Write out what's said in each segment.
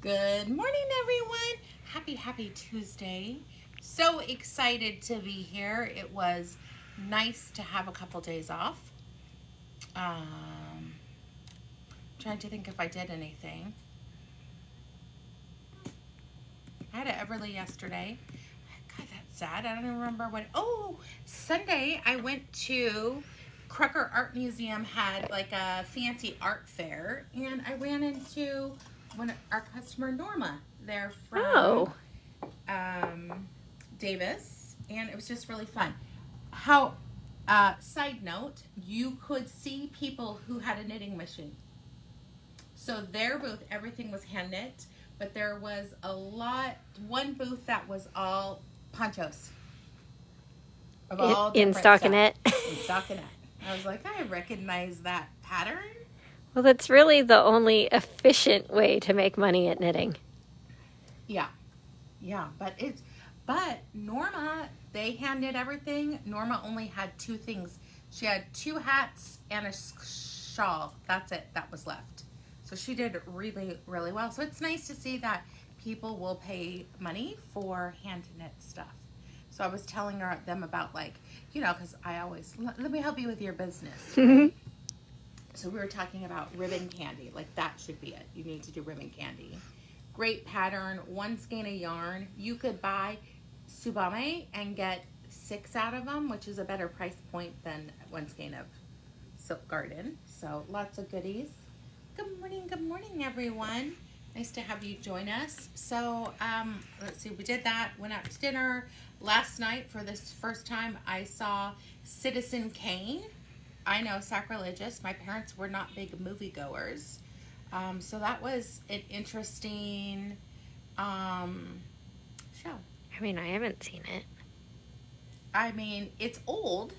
Good morning, everyone. Happy Tuesday. So excited to be here. It was nice to have a couple days off. Trying to think if I did anything. I had an Everly yesterday. God, that's sad. I don't even remember what. Oh, Sunday I went to Crocker Art Museum, had like a fancy art fair, and I ran into our customer Norma. They're from Davis, and it was just really fun. Side note, you could see people who had a knitting machine. So their booth, everything was hand knit, but there was one booth that was all ponchos. Of all in stockinette. In stockinette. I was like, I recognize that pattern. Well, that's really the only efficient way to make money at knitting. Yeah, but Norma, they hand knit everything. Norma only had two things. She had two hats and a shawl. That's it. That was left. So she did really, really well. So it's nice to see that people will pay money for hand knit stuff. So I was telling them about because I always, let me help you with your business. Right? So we were talking about ribbon candy. Like that should be it. You need to do ribbon candy. Great pattern, one skein of yarn. You could buy Subame and get 6 out of them, which is a better price point than one skein of Silk Garden. So lots of goodies. Good morning, everyone. Nice to have you join us. So let's see, we did that, went out to dinner. Last night, for this first time, I saw Citizen Kane. I know, sacrilegious. My parents were not big moviegoers. So that was an interesting show. I mean, I haven't seen it. I mean, it's old.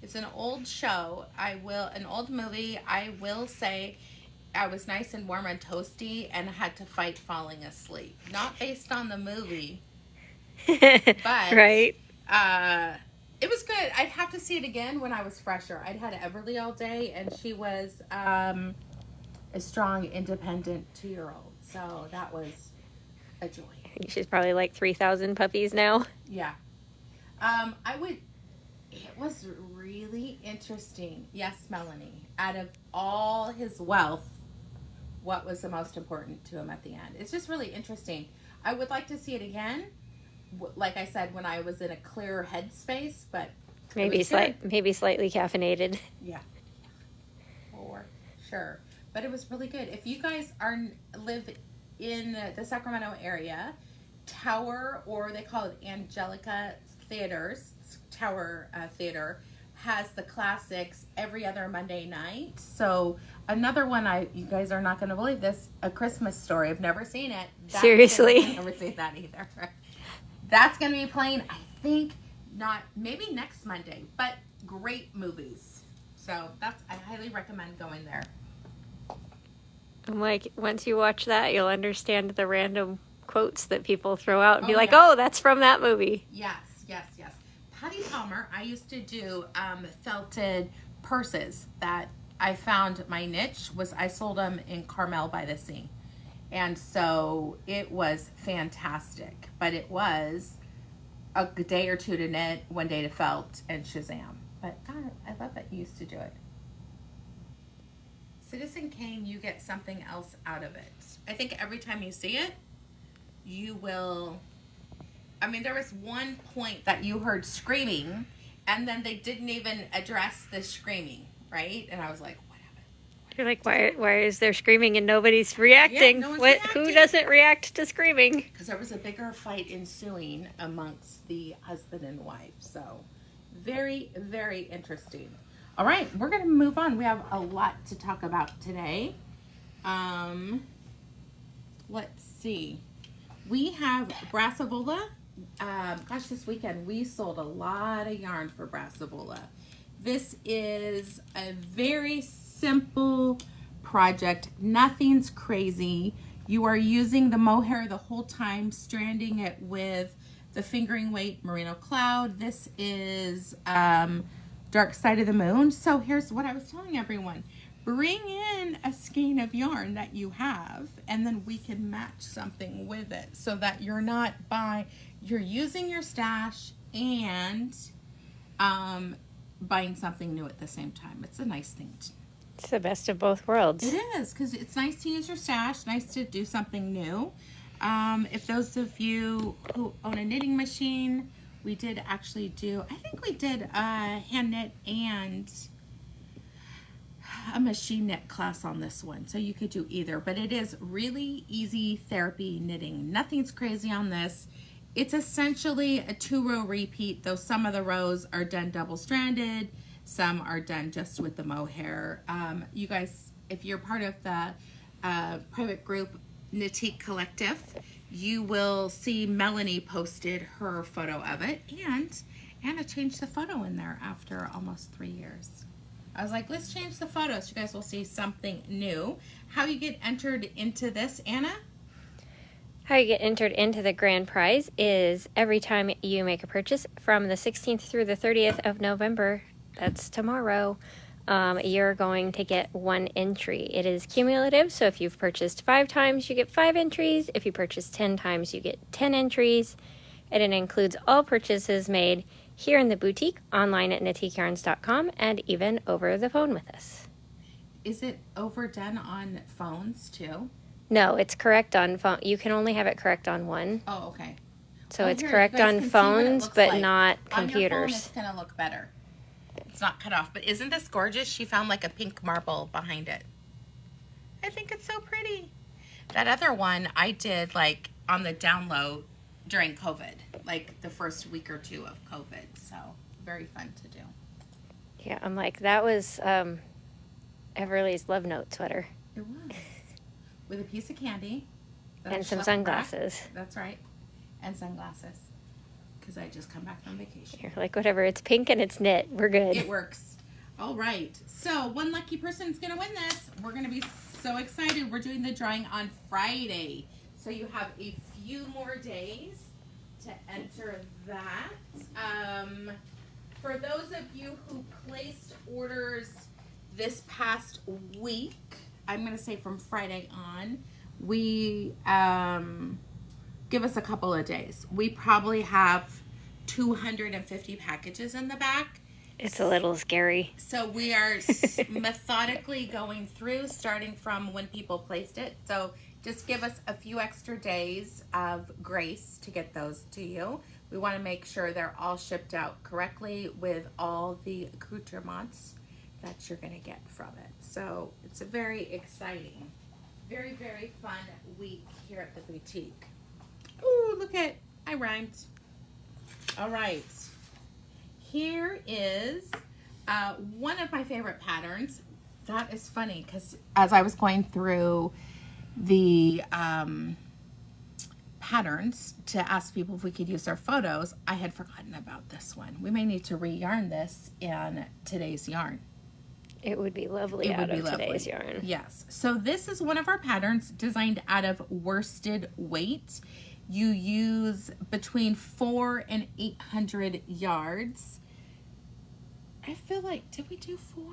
It's an old show. An old movie. I will say I was nice and warm and toasty and had to fight falling asleep. Not based on the movie, but right. It was good. I'd have to see it again when I was fresher. I'd had Everly all day, and she was a strong, independent 2-year-old. So that was a joy. She's probably like 3,000 puppies now. Yeah. It was really interesting. Yes, Melanie. Out of all his wealth, what was the most important to him at the end? It's just really interesting. I would like to see it again. Like I said, when I was in a clearer headspace, but maybe slightly caffeinated. Yeah, for sure. But it was really good. If you guys live in the Sacramento area, Tower, or they call it Angelica Theaters, Tower Theater, has the classics every other Monday night. So another one, you guys are not going to believe this, A Christmas Story. I've never seen it. Seriously? I've never seen that either. That's going to be playing, I think, maybe next Monday, but great movies. So I highly recommend going there. I'm like, once you watch that, you'll understand the random quotes that people throw out and be like, oh, that's from that movie. Yes. Patty Palmer, I used to do felted purses that I found my niche was I sold them in Carmel by the Sea. And so it was fantastic. But it was a day or two to knit, one day to felt, and Shazam. But God, I love that you used to do it. Citizen Kane, you get something else out of it. I think every time you see it, you will... I mean, there was one point that you heard screaming, and then they didn't even address the screaming, right? And I was like, what happened? You're like, why is there screaming and nobody's reacting? Yeah, no one's reacting. Who doesn't react to screaming? Because there was a bigger fight ensuing amongst the husband and wife. So very, very interesting. All right, we're going to move on. We have a lot to talk about today. Let's see. We have Brassavola. This weekend we sold a lot of yarn for Brassavola. This is a very simple project. Nothing's crazy. You are using the mohair the whole time, stranding it with the fingering weight Merino Cloud. This is Dark Side of the Moon. So here's what I was telling everyone. bring in a skein of yarn that you have, and then we can match something with it so that you're not you're using your stash and buying something new at the same time. It's a nice thing. It's the best of both worlds. It is, because it's nice to use your stash, nice to do something new. If those of you who own a knitting machine, we did actually I think we did a hand knit and a machine knit class on this one, so you could do either, but it is really easy therapy knitting. Nothing's crazy on this. It's essentially a 2-row repeat, though some of the rows are done double-stranded, some are done just with the mohair. You guys, if you're part of the private group Knittique Collective, you will see Melanie posted her photo of it, and Anna changed the photo in there after almost 3 years. I was like, let's change the photo so you guys will see something new. How you get entered into this, Anna? How you get entered into the grand prize is every time you make a purchase from the 16th through the 30th of November, that's tomorrow, you're going to get 1 entry. It is cumulative, so if you've purchased 5 times, you get 5 entries. If you purchase 10 times, you get 10 entries. And it includes all purchases made here in the boutique, online at knittikeyarns.com, and even over the phone with us. Is it overdone on phones too? No, it's correct on phone. You can only have it correct on one. Oh, okay. So Well, it's here, correct you guys on can see what it phones, looks but like. not On your phone, computers. it's going to look better. It's not cut off, but isn't this gorgeous? She found like a pink marble behind it. I think it's so pretty. That other one I did like on the download during COVID, like the first week or 2 of COVID. So very fun to do. Yeah, I'm like, that was Everly's Love Note sweater. It was. With a piece of candy. that I And some slept back. sunglasses. That's right. And sunglasses. Because I just come back from vacation. You're like, whatever, it's pink and it's knit. We're good. It works. All right. So one lucky person is going to win this. We're going to be so excited. We're doing the drawing on Friday. So you have a few more days to enter that. For those of you who placed orders this past week, I'm going to say from Friday on, we give us a couple of days. We probably have 250 packages in the back. It's a little scary. So we are methodically going through, starting from when people placed it. So just give us a few extra days of grace to get those to you. We want to make sure they're all shipped out correctly with all the accoutrements that you're going to get from it. So it's a very exciting, very, very fun week here at the boutique. Ooh, look at, I rhymed. All right. Here is one of my favorite patterns. That is funny because as I was going through the patterns to ask people if we could use their photos, I had forgotten about this one. We may need to re-yarn this in today's yarn. It would be lovely out of today's yarn. Yes. So this is one of our patterns designed out of worsted weight. You use between 400 and 800 yards. I feel like, did we do 4?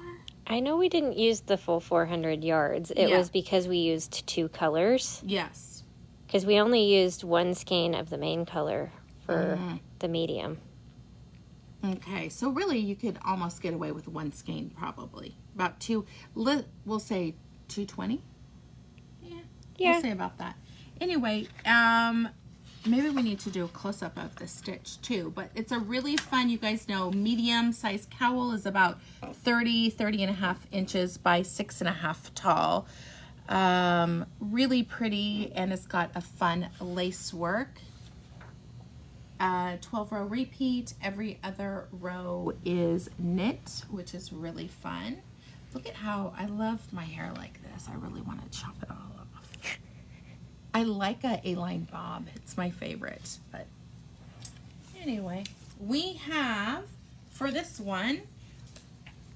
I know we didn't use the full 400 yards. It was because we used 2 colors. Yes. Because we only used 1 skein of the main color for the medium. Okay, so really you could almost get away with 1 skein probably. About 2, we'll say 220? Yeah. We'll say about that. Anyway, maybe we need to do a close-up of the stitch too, but it's a really fun, you guys know, medium-sized cowl is about 30 and a half inches by 6.5 tall. Really pretty, and it's got a fun lace work. 12-row repeat. Every other row is knit, which is really fun. Look at how I love my hair like this. I really want to chop it all off. I like a A-line bob. It's my favorite. But anyway, we have, for this one,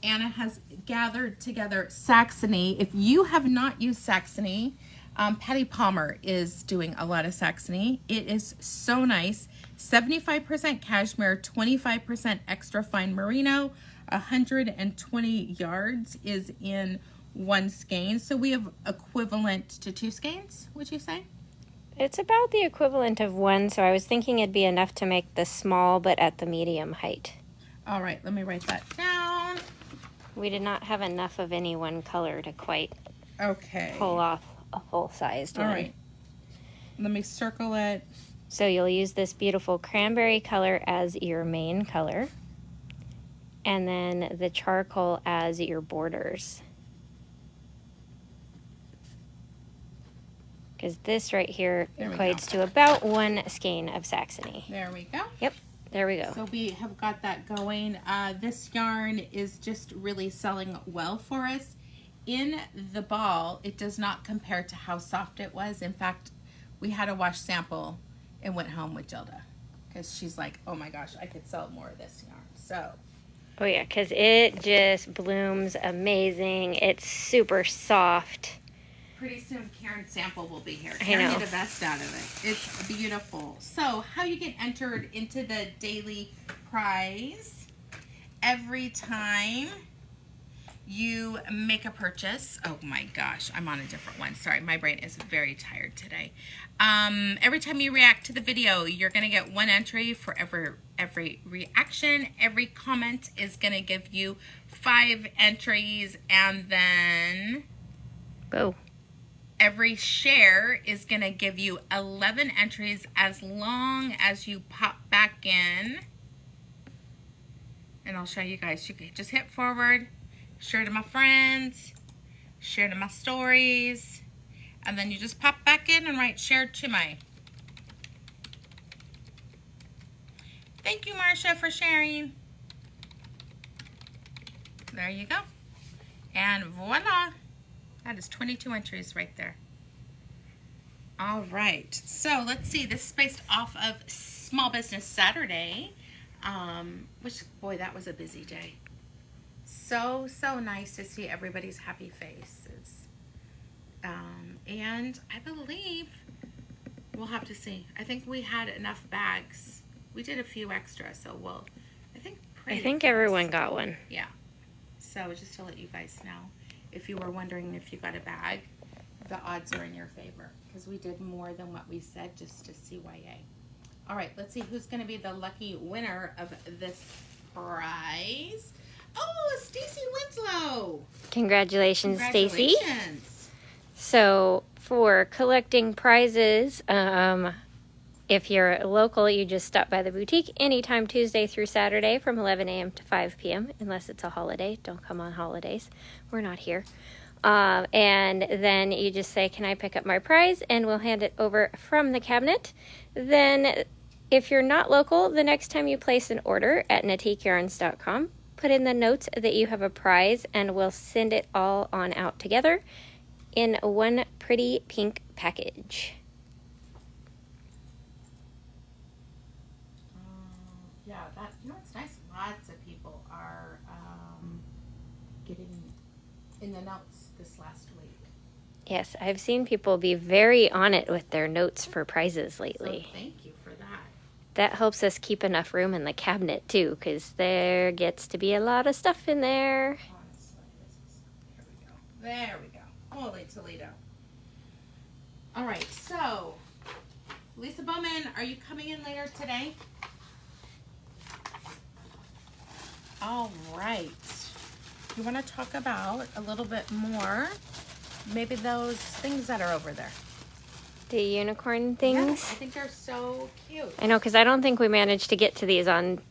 Anna has gathered together Saxony. If you have not used Saxony, Patty Palmer is doing a lot of Saxony. It is so nice. 75% cashmere, 25% extra fine merino, 120 yards is in 1 skein. So we have equivalent to 2 skeins, would you say? It's about the equivalent of 1, so I was thinking it'd be enough to make the small but at the medium height. All right, let me write that down. We did not have enough of any one color to quite pull off a full-sized one. All right. Let me circle it. So you'll use this beautiful cranberry color as your main color, and then the charcoal as your borders. Because this right here equates to about 1 skein of Saxony. There we go. Yep, there we go. So we have got that going. This yarn is just really selling well for us. In the ball, it does not compare to how soft it was. In fact, we had a wash sample and went home with Gilda because she's like, oh my gosh, I could sell more of this yarn. So. Oh yeah, because it just blooms amazing. It's super soft. Pretty soon Karen's sample will be here. I know. Get the best out of it. It's beautiful. So how you get entered into the daily prize every time you make a purchase. Oh my gosh, I'm on a different one. Sorry, my brain is very tired today. Every time you react to the video, you're gonna get 1 entry for every reaction. Every comment is gonna give you 5 entries, and then Go. every share is gonna give you 11 entries as long as you pop back in. And I'll show you guys. You can just hit forward, share to my friends, share to my stories, and then you just pop back in and write share to my. Thank you, Marcia, for sharing. There you go. And voila. That is 22 entries right there. All right. So let's see. This is based off of Small Business Saturday. Which, boy, that was a busy day. So nice to see everybody's happy faces. And I believe we'll have to see. I think we had enough bags. We did a few extra, so we'll, I think everyone got one. Yeah. So just to let you guys know, if you were wondering if you got a bag, the odds are in your favor because we did more than what we said just to CYA. All right, let's see who's going to be the lucky winner of this prize. Oh, Stacy Winslow. Congratulations, Stacy. So for collecting prizes, if you're local, you just stop by the boutique anytime Tuesday through Saturday from 11 a.m. to 5 p.m. unless it's a holiday. Don't come on holidays. We're not here. And then you just say, can I pick up my prize? And we'll hand it over from the cabinet. Then if you're not local, the next time you place an order at natiqueyarns.com, put in the notes that you have a prize and we'll send it all on out together in one pretty pink package. Yeah, that, you know what's nice? Lots of people are getting in the notes this last week. Yes, I've seen people be very on it with their notes for prizes lately. So thank you for that. That helps us keep enough room in the cabinet too, because there gets to be a lot of stuff in there. Honestly, there we go. Holy Toledo. All right, so Lisa Bowman, are you coming in later today? All right. You want to talk about a little bit more, maybe those things that are over there. The unicorn things? Yes, I think they're so cute. I know, because I don't think we managed to get to these on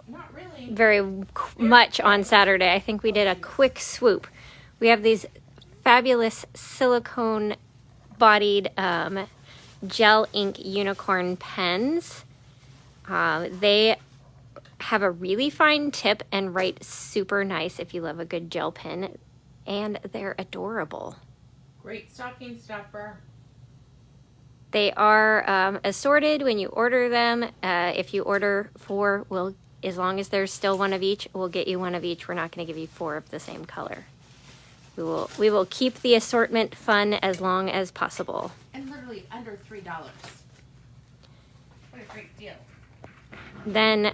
Not really. very much on Saturday. I think we did a quick swoop. We have these fabulous silicone bodied gel ink unicorn pens. They have a really fine tip and write super nice if you love a good gel pen, and they're adorable. Great stocking stuffer. They are assorted when you order them. If you order 4, as long as there's still one of each, we'll get you one of each. We're not going to give you 4 of the same color. We will keep the assortment fun as long as possible. And literally under $3. What a great deal. Then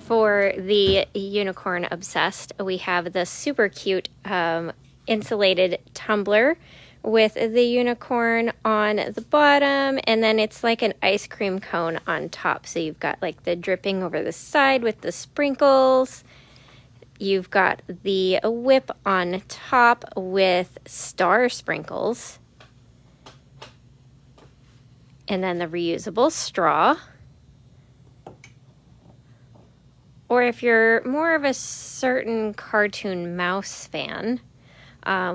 for the unicorn obsessed, we have the super cute insulated tumbler with the unicorn on the bottom, and then it's like an ice cream cone on top. So you've got like the dripping over the side with the sprinkles. You've got the whip on top with star sprinkles. And then the reusable straw. Or if you're more of a certain cartoon mouse fan,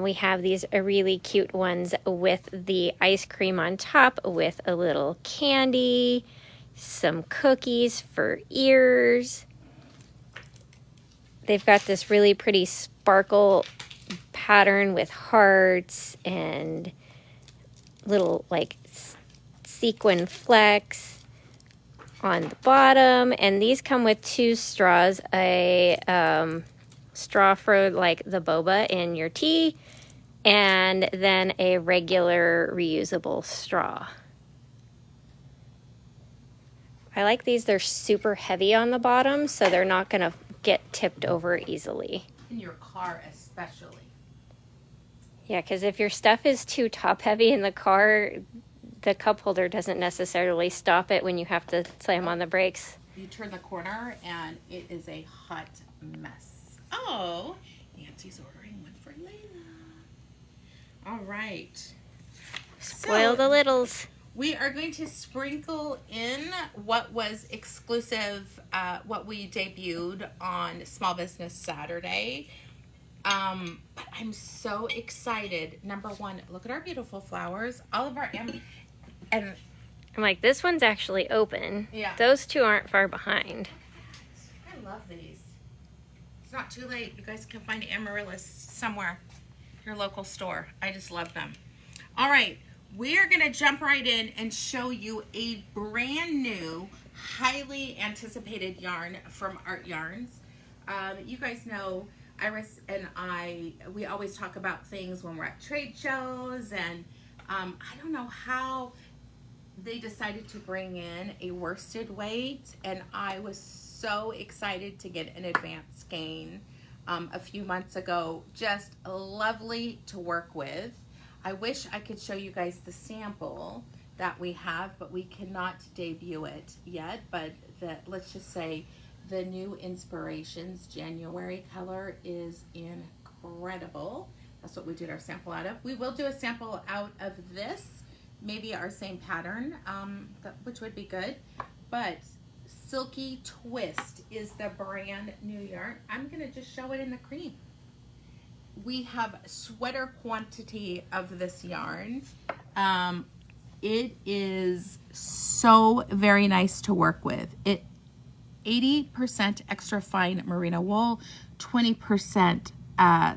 we have these really cute ones with the ice cream on top with a little candy, some cookies for ears. They've got this really pretty sparkle pattern with hearts and little like sequin flecks on the bottom, and these come with 2 straws, a straw for like the boba in your tea, and then a regular reusable straw. I like these. They're super heavy on the bottom, so they're not going to get tipped over easily. In your car especially. Yeah, because if your stuff is too top heavy in the car, the cup holder doesn't necessarily stop it when you have to slam on the brakes. You turn the corner and it is a hot mess. Oh, Nancy's ordering one for Layla. All right. Spoil the littles. We are going to sprinkle in what was exclusive, what we debuted on Small Business Saturday. But I'm so excited. Number one, look at our beautiful flowers. All of our and I'm like, this one's actually open. Yeah. Those 2 aren't far behind. I love these. It's not too late. You guys can find amaryllis somewhere. Your local store. I just love them. All right. We are going to jump right in and show you a brand new, highly anticipated yarn from Artyarns. You guys know Iris and we always talk about things when we're at trade shows, and I don't know how they decided to bring in a worsted weight, and I was so excited to get an advanced skein a few months ago. Just lovely to work with. I wish I could show you guys the sample that we have, but we cannot debut it yet. But let's just say the new Inspirations January color is incredible. That's what we did our sample out of. We will do a sample out of this, maybe our same pattern, which would be good. But Silky Twist is the brand new yarn. I'm gonna just show it in the cream. We have sweater quantity of this yarn. It is so very nice to work with. 80% extra fine merino wool, 20%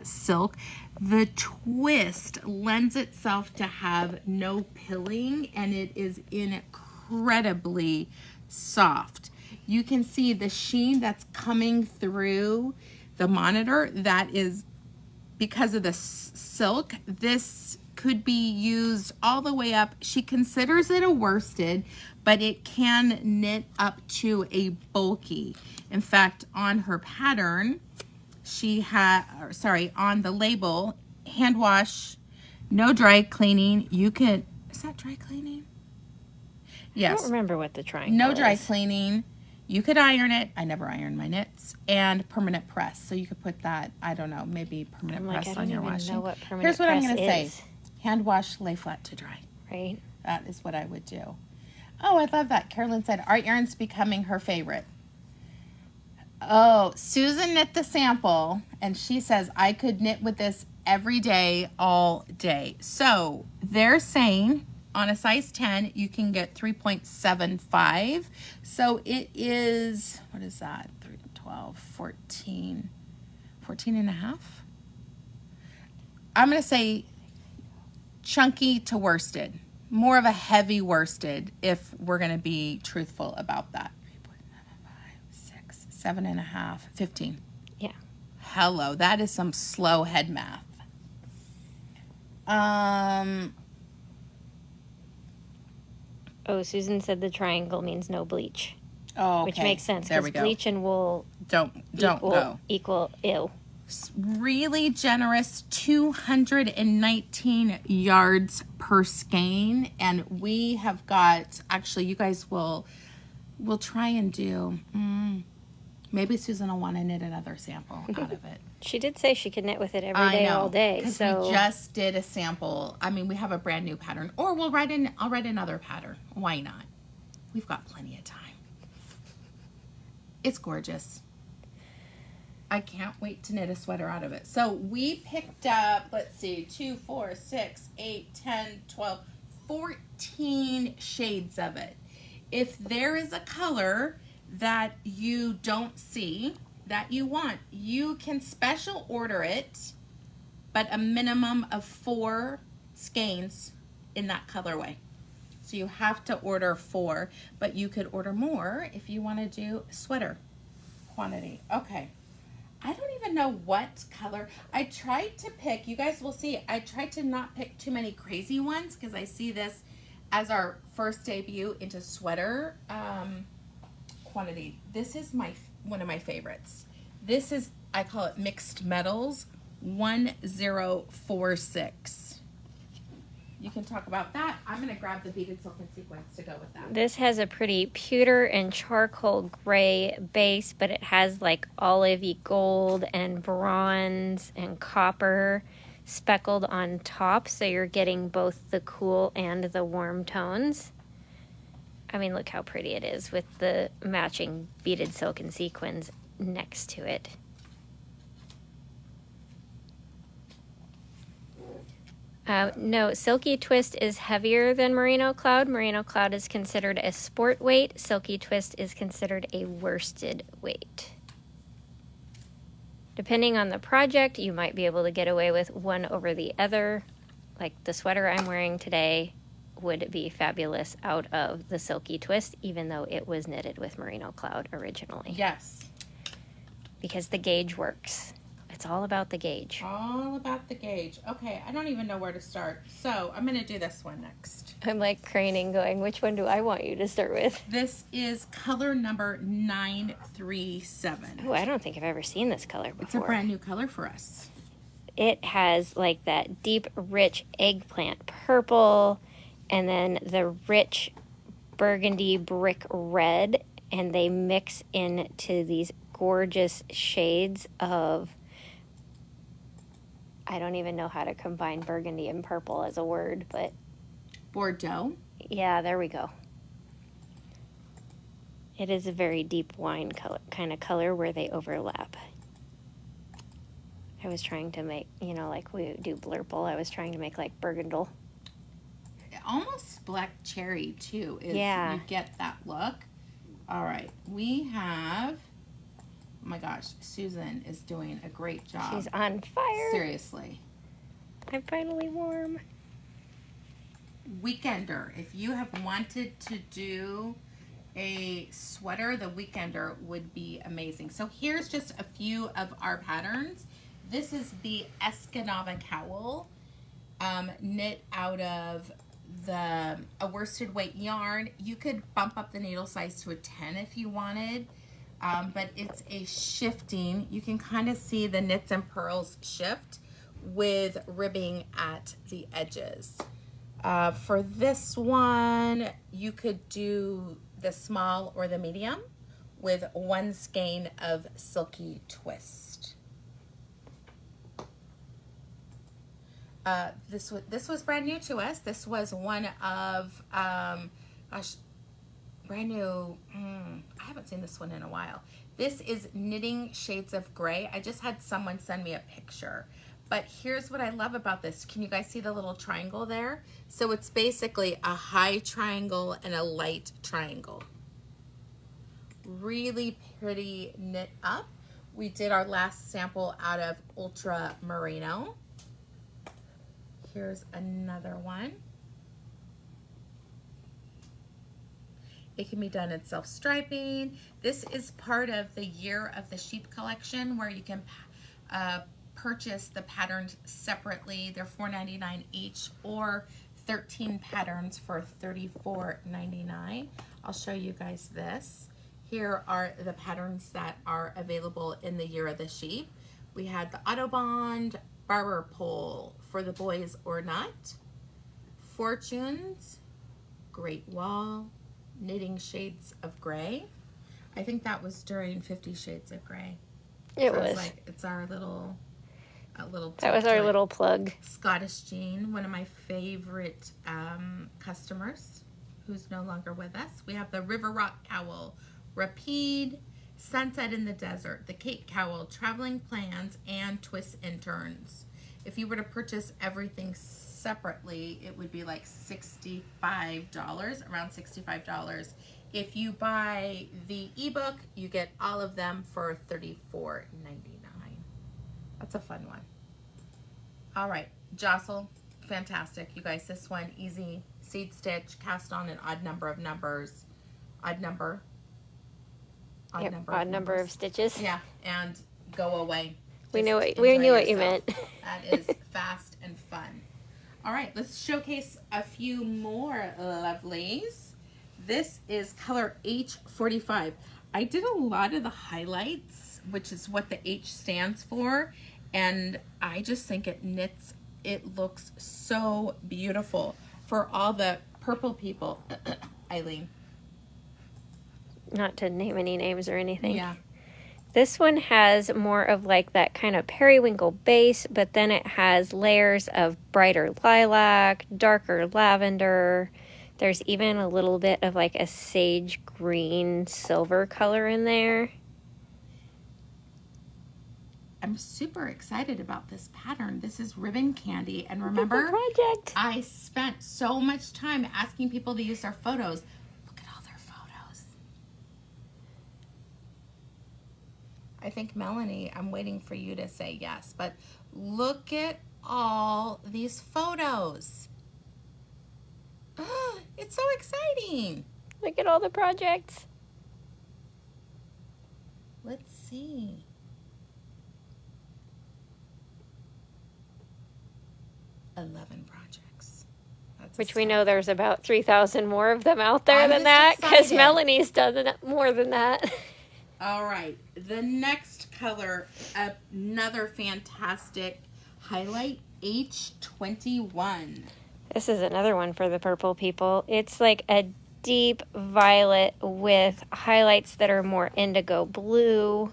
silk. The twist lends itself to have no pilling, and it is incredibly soft. You can see the sheen that's coming through the monitor. That is because of the silk. This could be used all the way up. She considers it a worsted, but it can knit up to a bulky. In fact, on her pattern, she had, on the label, hand wash, no dry cleaning. You could, is that dry cleaning? Yes. I don't remember what the triangle No dry is. cleaning. You could iron it. I never iron my knits. And permanent press. So you could put that, I don't know, maybe permanent press on your washing. Know what permanent Here's what I'm press going to say. is. Hand wash, lay flat to dry. Right. That is what I would do. Oh, I love that. Carolyn said Artyarns becoming her favorite. Oh, Susan knit the sample, and she says I could knit with this every day, all day. So they're saying on a size 10, you can get 3.75. So it is, what is that? 3, 12, 14 and a half. I'm going to say chunky to worsted. More of a heavy worsted if we're going to be truthful about that. 6, 7.5, 15. Yeah. Hello, that is some slow head math. Oh, Susan said the triangle means no bleach. Oh, okay. Which makes sense There we because go. bleach and wool Don't go. equal ew. Really generous 219 yards per skein, and we have got, actually you guys will try and do maybe Susan will want to knit another sample out of it. She did say she could knit with it every day, all day. Because so we just did a sample. I mean, we have a brand new pattern, or I'll write another pattern. Why not? We've got plenty of time. It's gorgeous. I can't wait to knit a sweater out of it. So we picked up, let's see, 2, 4, 6, 8, 10, 12, 14 shades of it. If there is a color that you don't see that you want, you can special order it, but a minimum of 4 skeins in that colorway. So you have to order 4, but you could order more if you want to do sweater quantity. Okay. I don't even know what color. I tried to pick, you guys will see, I tried to not pick too many crazy ones because I see this as our first debut into sweater quantity. This is one of my favorites. This is, I call it Mixed Metals 1046. You can talk about that. I'm going to grab the beaded silk and sequins to go with that. This has a pretty pewter and charcoal gray base, but it has like olivey gold and bronze and copper speckled on top, so you're getting both the cool and the warm tones. I mean, look how pretty it is with the matching beaded silk and sequins next to it. No, Silky Twist is heavier than Merino Cloud. Merino Cloud is considered a sport weight. Silky Twist is considered a worsted weight. Depending on the project, you might be able to get away with one over the other. Like the sweater I'm wearing today would be fabulous out of the Silky Twist, even though it was knitted with Merino Cloud originally. Yes. Because the gauge works. It's all about the gauge. All about the gauge. Okay, I don't even know where to start. So I'm going to do this one next. I'm like craning going, which one do I want you to start with? This is color number 937. Oh, I don't think I've ever seen this color before. It's a brand new color for us. It has like that deep, rich eggplant purple, and then the rich burgundy brick red, and they mix into these gorgeous shades of, I don't even know how to combine burgundy and purple as a word, but Bordeaux. yeah, there we go. It is a very deep wine color, kind of color where they overlap. I was trying to make, you know, like we do blurple, I was trying to make like burgundle. Almost black cherry too. Yeah. You get that look. All right, we have, oh my gosh, Susan is doing a great job. She's on fire. Seriously. I'm finally warm. Weekender. If you have wanted to do a sweater, the Weekender would be amazing. So here's just a few of our patterns. This is the Escanaba cowl, knit out of a worsted weight yarn. You could bump up the needle size to a 10 if you wanted. But it's a shifting. You can kind of see the knits and pearls shift with ribbing at the edges. For this one, you could do the small or the medium with 1 skein of Silky Twist. This was brand new to us. This was one of, gosh, brand new, I haven't seen this one in a while. This is Knitting Shades of Gray. I just had someone send me a picture. But here's what I love about this. Can you guys see the little triangle there? So it's basically a high triangle and a light triangle. Really pretty knit up. We did our last sample out of Ultra Merino. Here's another one. It can be done in self-striping. This is part of the Year of the Sheep collection where you can purchase the patterns separately. They're $4.99 each, or 13 patterns for $34.99. I'll show you guys this. Here are the patterns that are available in the Year of the Sheep. We had the Autobond barber pole for the boys or not. Fortunes, Great Wall, knitting shades of gray. I think that was during 50 Shades of Gray. It So was. Like, it's our little, That was our little plug. Scottish Jean, one of my favorite customers, who's no longer with us. We have the River Rock Cowl, Rapide, Sunset in the Desert, the Cape Cowl, Traveling Plans, and Twists and Turns. If you were to purchase everything separately, it would be like $65, around $65. If you buy the ebook, you get all of them for $34.99. That's a fun one. All right, Jostle, fantastic. You guys, this one, easy. Seed stitch, cast on an odd number of numbers. Odd number of stitches. Yeah, and go away. We knew what you meant. That is fast and fun. All right, let's showcase a few more lovelies. This is color H45. I did a lot of the highlights, which is what the H stands for, and I just think it looks so beautiful for all the purple people. Eileen. Not to name any names or anything. Yeah. This one has more of like that kind of periwinkle base, but then it has layers of brighter lilac, darker lavender. There's even a little bit of like a sage green silver color in there. I'm super excited about this pattern. This is Ribbon Candy. And remember, project. I spent so much time asking people to use their photos. Look at all their photos. I think, Melanie, I'm waiting for you to say yes, but look at all these photos. Oh, it's so exciting. Look at all the projects. Let's see. Projects. Which we know there's about 3,000 more of them out there than that, because excited. Melanie's done more than that. All right, the next color, another fantastic highlight, H21. This is another one for the purple people. It's like a deep violet with highlights that are more indigo blue,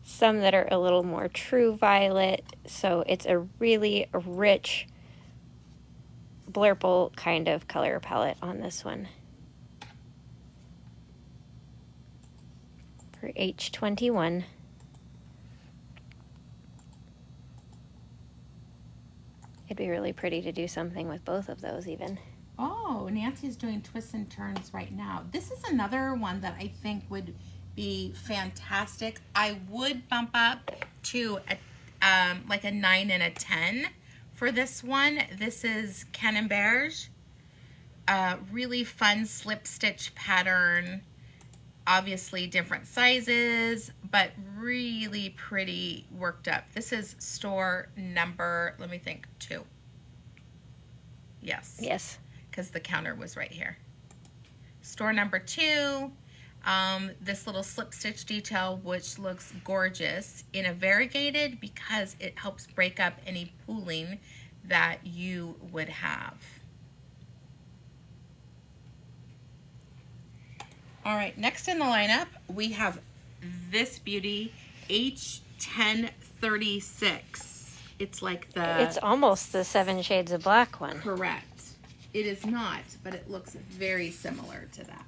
some that are a little more true violet. So it's a really rich blurple kind of color palette on this one. For H21. It'd be really pretty to do something with both of those even. Oh, Nancy's doing twists and turns right now. This is another one that I think would be fantastic. I would bump up to like a 9 and a 10 for this one. This is Canneberge. Really fun slip stitch pattern. Obviously different sizes, but really pretty worked up. This is store number, let me think, 2. Yes. Yes. Because the counter was right here. Store number 2. This little slip stitch detail, which looks gorgeous in a variegated, because it helps break up any pooling that you would have. All right, next in the lineup, we have this beauty, H1036. It's like It's almost the 7 Shades of Black one. Correct. It is not, but it looks very similar to that.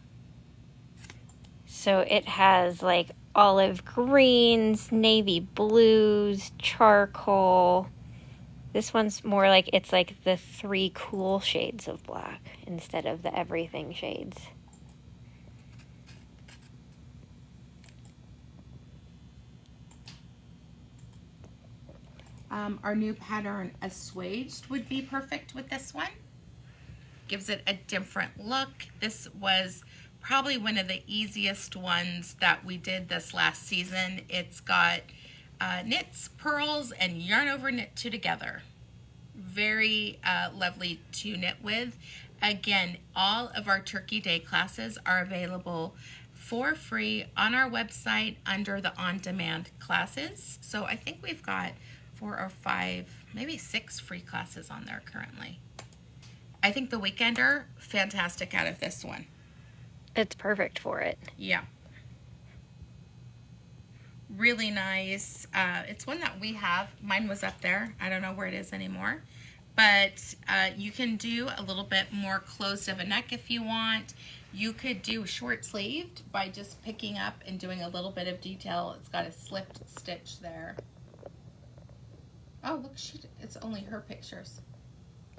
So it has like olive greens, navy blues, charcoal. This one's more like, it's like the 3 cool shades of black instead of the everything shades. Our new pattern, Assuaged, would be perfect with this one. Gives it a different look. This was probably one of the easiest ones that we did this last season. It's got knits, pearls, and yarn over knit 2 together. Very lovely to knit with. Again, all of our Turkey Day classes are available for free on our website under the on-demand classes. So I think we've got 4 or 5, maybe 6 free classes on there currently. I think the Weekender, fantastic out of this one. It's perfect for it. Yeah. Really nice. It's one that we have. Mine was up there. I don't know where it is anymore. But you can do a little bit more closed of a neck if you want. You could do short sleeved by just picking up and doing a little bit of detail. It's got a slipped stitch there. Oh, look, it's only her pictures.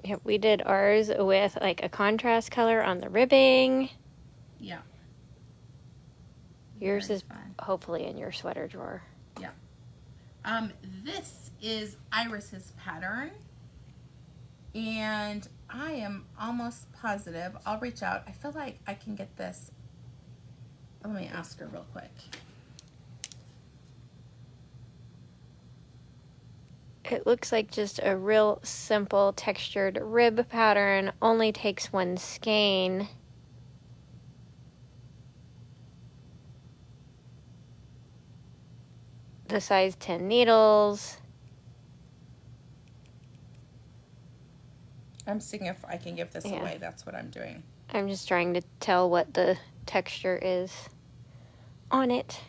Yeah, we did ours with like a contrast color on the ribbing. Yeah. Yours Very is fun. hopefully in your sweater drawer. Yeah. This is Iris's pattern. And I am almost positive. I'll reach out. I feel like I can get this. Let me ask her real quick. It looks like just a real simple textured rib pattern. Only takes 1 skein. The size 10 needles. I'm seeing if I can give this away. That's what I'm doing. I'm just trying to tell what the texture is on it.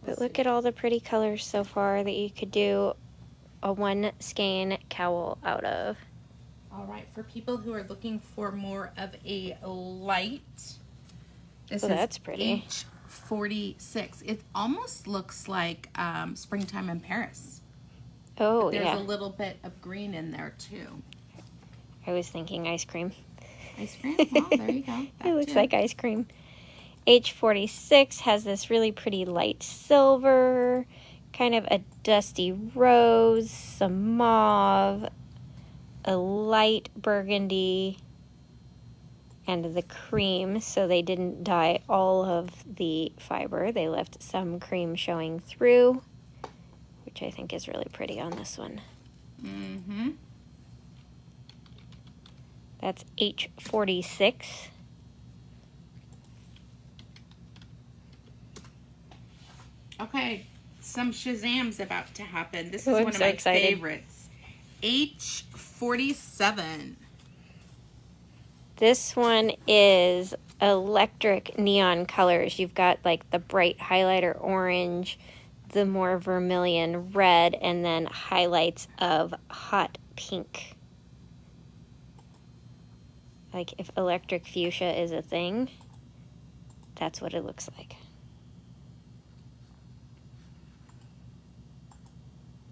But look at all the pretty colors so far that you could do a 1 skein cowl out of. All right, for people who are looking for more of a light, this is that's pretty. H46. It almost looks like Springtime in Paris. Oh, There's yeah. a little bit of green in there too. I was thinking ice cream. Ice cream? Well, there you go. It looks like ice cream. H46 has this really pretty light silver, kind of a dusty rose, some mauve, a light burgundy, and the cream. So they didn't dye all of the fiber. They left some cream showing through, which I think is really pretty on this one. Mm-hmm. That's H46. Okay, some Shazam's about to happen. This is I'm one of so my excited. favorites. H47. This one is electric neon colors. You've got like the bright highlighter orange, the more vermilion red, and then highlights of hot pink. Like if electric fuchsia is a thing, that's what it looks like.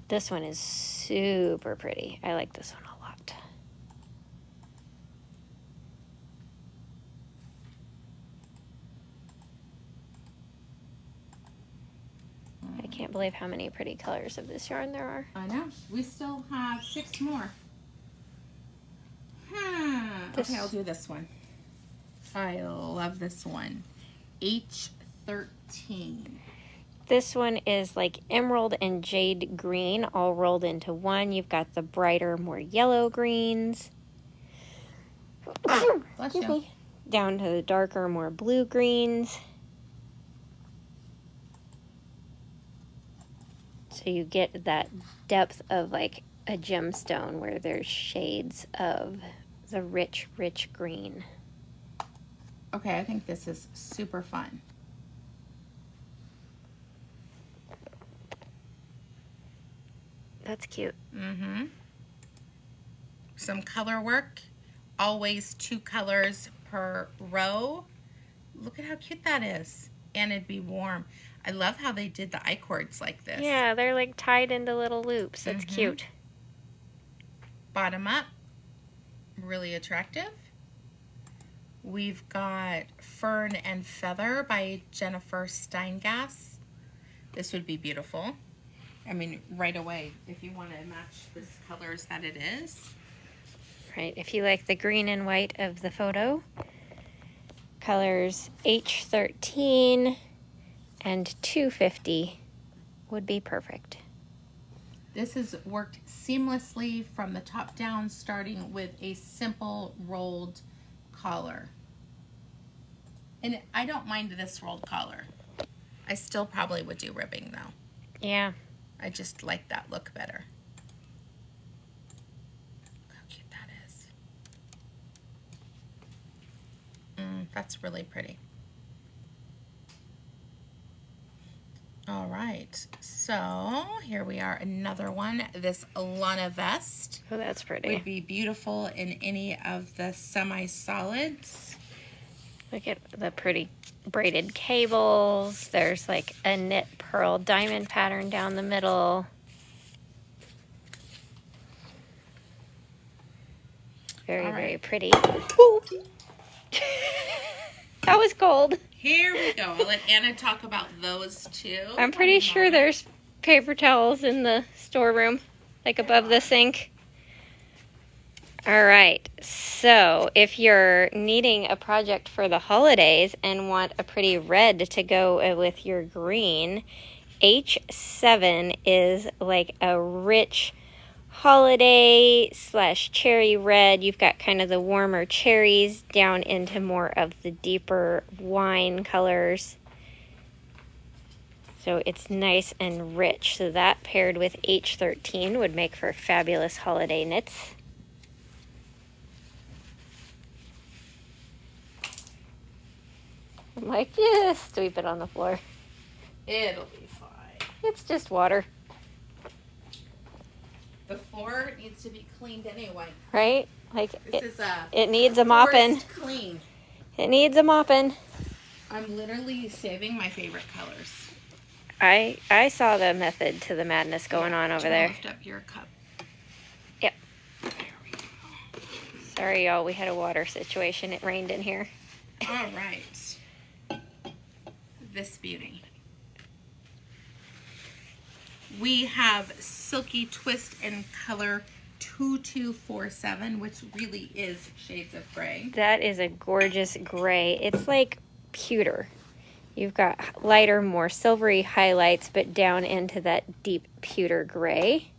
This one is super pretty. I like this one a lot. I can't believe how many pretty colors of this yarn there are. I know. We still have 6 more. This- Okay, I'll do this one. I love this one. H13. This one is like emerald and jade green all rolled into one. You've got the brighter, more yellow greens. Bless Excuse you. me. Down to the darker, more blue greens. So you get that depth of like a gemstone where there's shades of the rich, rich green. Okay, I think this is super fun. That's cute. Mm-hmm. Some color work. Always 2 colors per row. Look at how cute that is. And it'd be warm. I love how they did the I-cords like this. Yeah, they're like tied into little loops. That's cute. Bottom up. Really attractive. We've got Fern and Feather by Jennifer Steingass. This would be beautiful. I mean, right away, if you want to match the colors that it is. Right, if you like the green and white of the photo, colors H13 and 250 would be perfect. This is worked seamlessly from the top down, starting with a simple rolled collar. And I don't mind this rolled collar. I still probably would do ribbing though. Yeah. I just like that look better. Look how cute that is. That's really pretty. All right, so here we are, another one. This Lana vest Oh, that's pretty. would be beautiful in any of the semi-solids. Look at the pretty braided cables. There's like a knit pearl diamond pattern down the middle. Very, All right. very pretty. Ooh. That was cold. Here we go. I'll let Anna talk about those two. I'm pretty sure there's paper towels in the storeroom, like above the sink. All right, so if you're needing a project for the holidays and want a pretty red to go with your green, H7 is like a rich holiday / cherry red. You've got kind of the warmer cherries down into more of the deeper wine colors. So it's nice and rich. So that paired with H13 would make for fabulous holiday knits. I'm like, just sweep it on the floor. It'll be fine. It's just water, The floor needs to be cleaned anyway. right? Like This is a it needs a mopping. forced clean. It needs a mopping. I'm literally saving my favorite colors. I saw the method to the madness going on over there. Lift up your cup. Yep. There we go. Sorry, y'all. We had a water situation. It rained in here. All right. This beauty. We have Silky Twist in color 2247, which really is shades of gray. That is a gorgeous gray. It's like pewter. You've got lighter, more silvery highlights, but down into that deep pewter gray.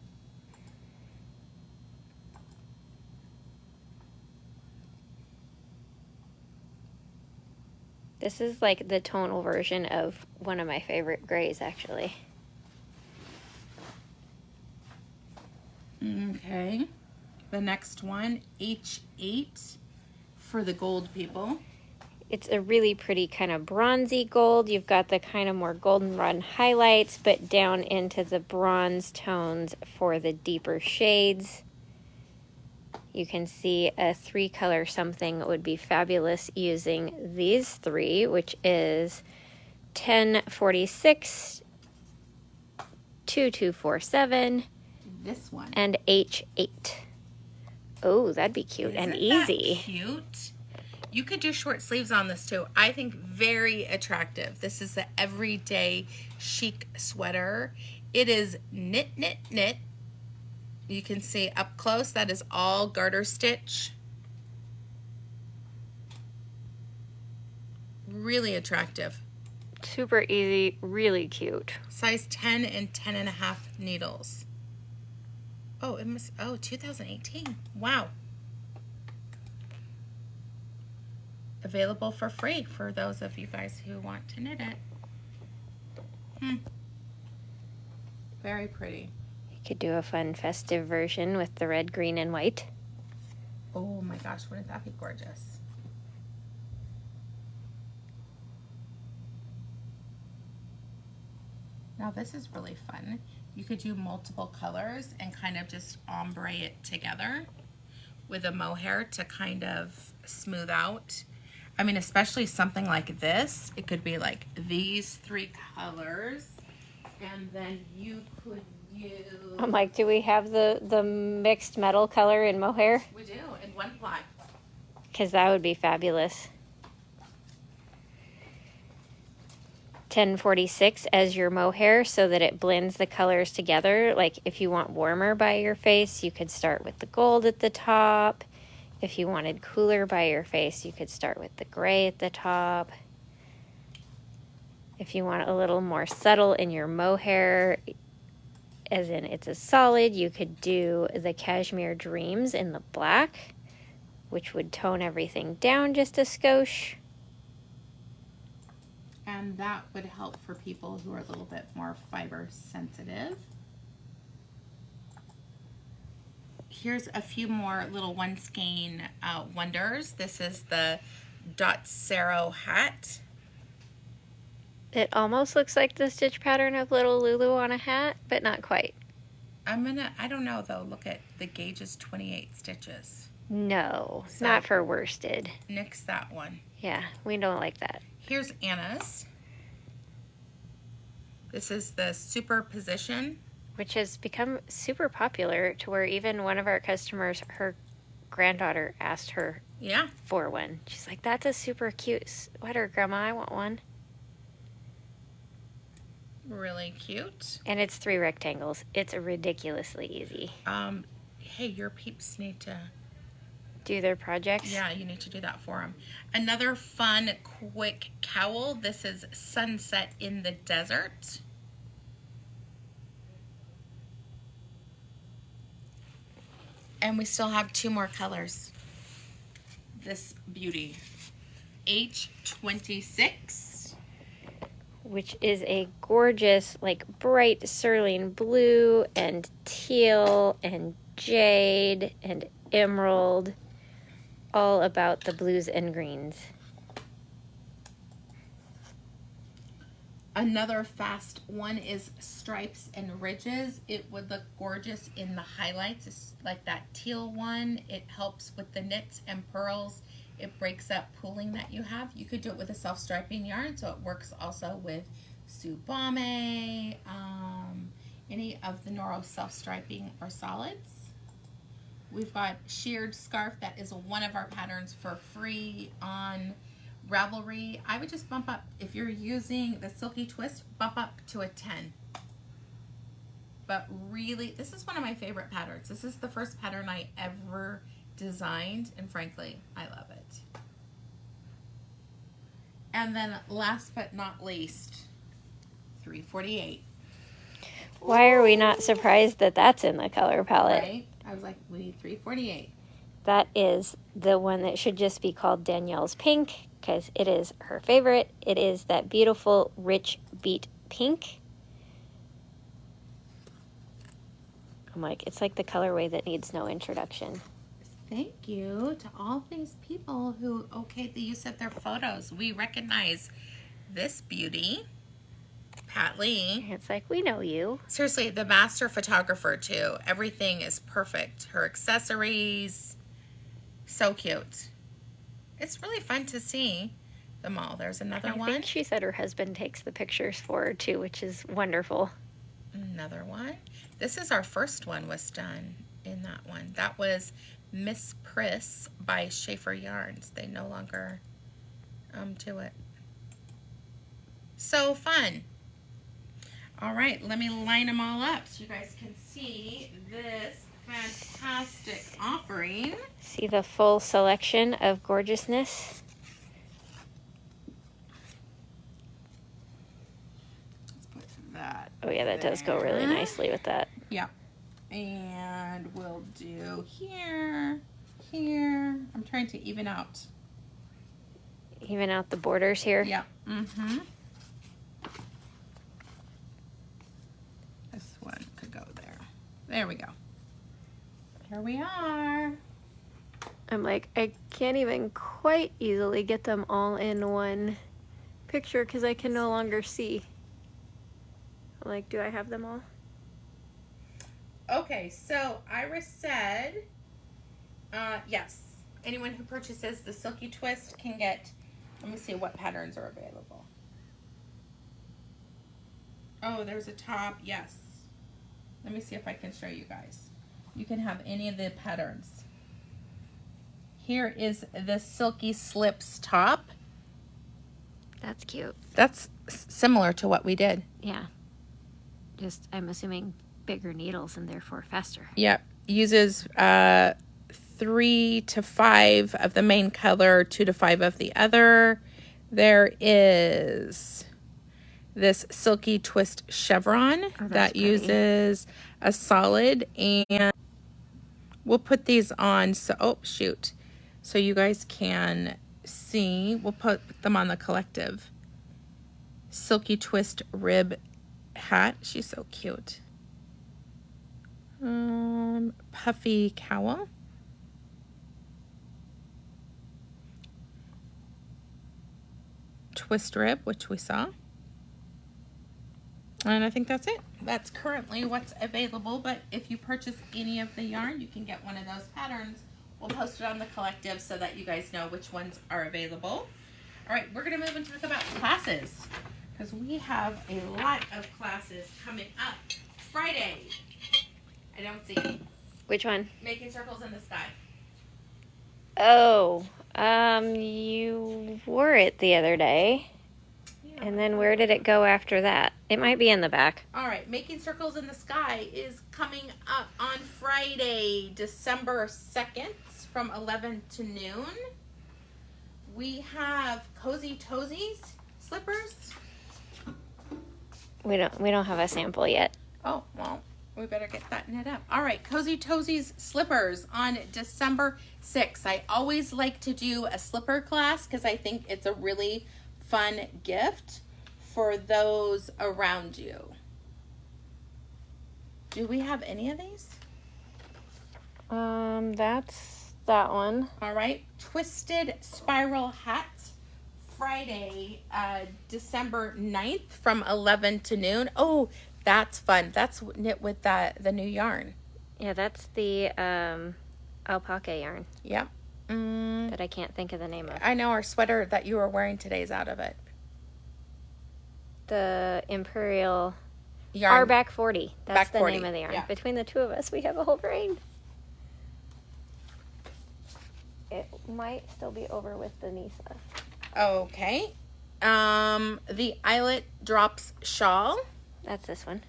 This is like the tonal version of one of my favorite grays, actually. Okay. The next one, H8 for the gold people. It's a really pretty kind of bronzy gold. You've got the kind of more goldenrod highlights, but down into the bronze tones for the deeper shades. You can see a 3-color something would be fabulous using these 3, which is 1046, 2247, This one. and H8. Oh, that'd be cute and easy. That cute. You could do short sleeves on this too. I think very attractive. This is the everyday chic sweater. It is knit, knit, knit. You can see up close that is all garter stitch. Really attractive. Super easy, really cute. Size 10 and 10.5 needles. Oh, it must, 2018. Wow. Available for free for those of you guys who want to knit it. Very pretty. You could do a fun festive version with the red, green, and white. Oh my gosh, wouldn't that be gorgeous? Now this is really fun. You could do multiple colors and kind of just ombre it together with a mohair to kind of smooth out. I mean, especially something like this, it could be like these 3 colors, and then you could use... I'm like, do we have the mixed metal color in mohair? We do, in 1 ply. Because that would be fabulous. 1046 as your mohair so that it blends the colors together. Like if you want warmer by your face, you could start with the gold at the top. If you wanted cooler by your face, you could start with the gray at the top. If you want a little more subtle in your mohair, as in it's a solid, you could do the Cashmere Dreams in the black. which would tone everything down just a skosh. And that would help for people who are a little bit more fiber sensitive. Here's a few more little one skein wonders. This is the Dotsero hat. It almost looks like the stitch pattern of Little Lulu on a hat, but not quite. I don't know though, look at the gauge is 28 stitches. No, So- not for worsted. Nix that one. Yeah, we don't like that. Here's Anna's. This is the superposition. Which has become super popular to where even one of our customers, her granddaughter asked her Yeah, for one. She's like, that's a super cute sweater, Grandma. I want one. really cute. And it's 3 rectangles. It's ridiculously easy. Hey, your peeps need to, Do their projects. yeah, you need to do that for them. Another fun, quick cowl. This is Sunset in the Desert. And we still have 2 more colors. This beauty, H26. Which is a gorgeous, like, bright cerulean blue and teal and jade and emerald. All about the blues and greens. Another fast one is Stripes and Ridges. It would look gorgeous in the highlights. It's like that teal one. It helps with the knits and pearls. It breaks up pooling that you have. You could do it with a self-striping yarn, so it works also with Subame, any of the Noro self-striping or solids. We've got Sheared Scarf. That is one of our patterns for free on Ravelry. I would just bump up, if you're using the Silky Twist, bump up to a 10. But really, this is one of my favorite patterns. This is the first pattern I ever designed, and frankly, I love it. And then last but not least, 348. Why are we not surprised that that's in the color palette? Right? I was like, we need 348. That is the one that should just be called Danielle's Pink, because it is her favorite. It is that beautiful, rich beet pink. I'm like, it's like the colorway that needs no introduction. Thank you to all these people who okayed the use of their photos. We recognize this beauty, Pat Lee. It's like, we know you. Seriously, the master photographer too. Everything is perfect. Her accessories, so cute. It's really fun to see them all. There's another one. I think she said her husband takes the pictures for her too, which is wonderful. Another one. This is our first one was done in that one. That was Miss Priss by Schaefer Yarns. They no longer do it. So fun. All right, let me line them all up so you guys can see this fantastic offering. See the full selection of gorgeousness. Let's put that. Oh yeah, that does go really there. nicely with that. Yeah. And we'll do here, here. I'm trying to even out. Even out the borders here. Yeah. Mm-hmm. This one could go there. There we go. Here we are. I'm like, I can't even quite easily get them all in one picture because I can no longer see. I'm like, do I have them all? Okay, so Iris said, yes. Anyone who purchases the Silky Twist can get, let me see what patterns are available. Oh, there's a top, yes. Let me see if I can show you guys. You can have any of the patterns. Here is the Silky Slips top. That's cute. That's similar to what we did. Yeah. Just, I'm assuming bigger needles and therefore faster. Yep. Uses 3 to 5 of the main color, 2 to 5 of the other. There is this Silky Twist chevron that pretty. uses a solid, and we'll put these on. So, oh shoot. so you guys can see. We'll put them on the collective. Silky Twist rib hat. She's so cute. Puffy cowl. Twist rib, which we saw. And I think that's it. That's currently what's available, but if you purchase any of the yarn, you can get one of those patterns. We'll post it on the collective so that you guys know which ones are available. All right, we're gonna move and talk about classes because we have a lot of classes coming up. Friday, I don't see any. Which one? Making circles in the sky. Oh, you wore it the other day. Yeah. And then where did it go after that? It might be in the back. All right, Making Circles in the Sky is coming up on Friday, December 2nd from 11 to noon. We have Cozy Toesies slippers. We don't have a sample yet. Oh, well, we better get that knit up. All right, Cozy Toesies slippers on December 6th. I always like to do a slipper class because I think it's a really fun gift for those around you. Do we have any of these? That's that one. All right, Twisted Spiral Hat, Friday, December 9th from 11 to noon. Oh, that's fun. That's knit with the new yarn. Yeah, that's the alpaca yarn. Yep. That I can't think of the name of. I know our sweater that you were wearing today is out of it. The Imperial Yarn. Our Back 40. That's Back the 40, name of the yarn. yeah. Between the two of us, we have a whole brain. It might still be over with the Nisa. Okay. The Eyelet Drops Shawl That's this one.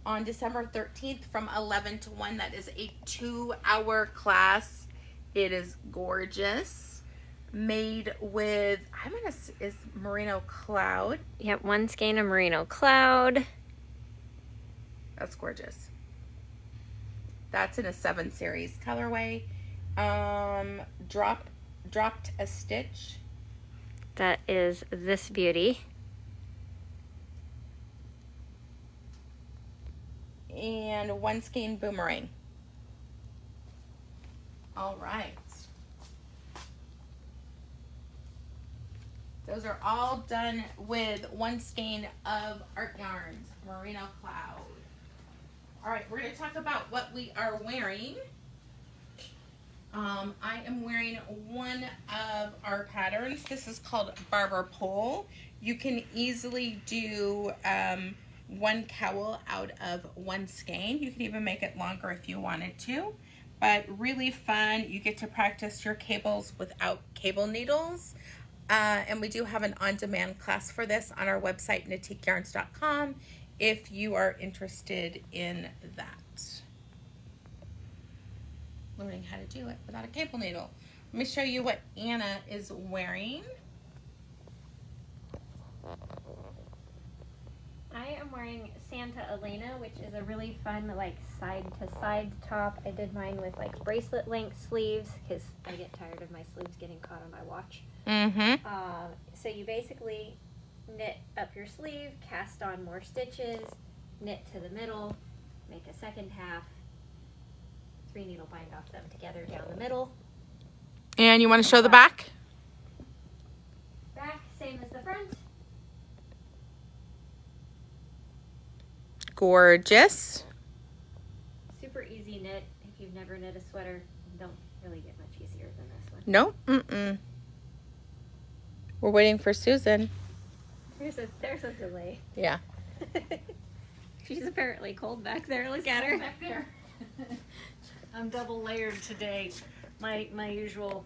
on December 13th from 11 to 1. That is a 2-hour class. It is gorgeous. Made with, is Merino Cloud. Yep, one skein of Merino Cloud. That's gorgeous. That's in a 7 series colorway. Dropped a Stitch. That is this beauty. And one skein Boomerang. All right. Those are all done with one skein of Artyarns Merino Cloud. All right, we're going to talk about what we are wearing. I am wearing one of our patterns. This is called Barber Pole. You can easily do one cowl out of one skein. You can even make it longer if you wanted to, but really fun. You get to practice your cables without cable needles. And we do have an on-demand class for this on our website, knitiqueyarns.com, if you are interested in that. Learning how to do it without a cable needle. Let me show you what Anna is wearing. I am wearing Santa Elena, which is a really fun, like, side-to-side top. I did mine with, like, bracelet length sleeves because I get tired of my sleeves getting caught on my watch. Mm-hmm. So you basically knit up your sleeve, cast on more stitches, knit to the middle, make a second half, 3 needle bind off them together down the middle. And you want to show the back? Back, same as the front. Gorgeous. Super easy knit. If you've never knit a sweater, don't really get much easier than this one. No? Mm-mm. We're waiting for Susan. There's a delay. Yeah. She's apparently cold back there. Look at her. Back there. I'm double layered today. My usual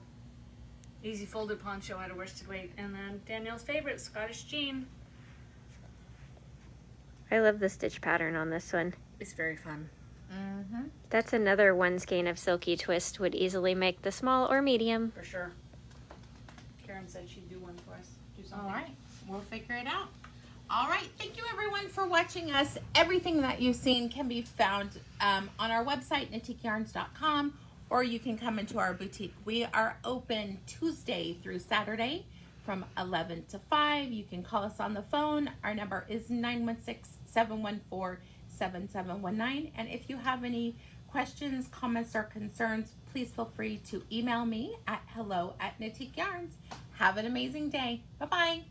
easy folded poncho at a worsted weight, and then Danielle's favorite Scottish jean. I love the stitch pattern on this one. It's very fun. Mm-hmm. That's another one skein of Silky Twist. Would easily make the small or medium. For sure. Karen said she'd do one for us. Do something. All right. We'll figure it out. All right. Thank you, everyone, for watching us. Everything that you've seen can be found on our website, knitiqueyarns.com, or you can come into our boutique. We are open Tuesday through Saturday from 11 to 5. You can call us on the phone. Our number is 916-714-7719. And if you have any questions, comments, or concerns, please feel free to email me at hello@NatiqueYarns. Have an amazing day. Bye-bye.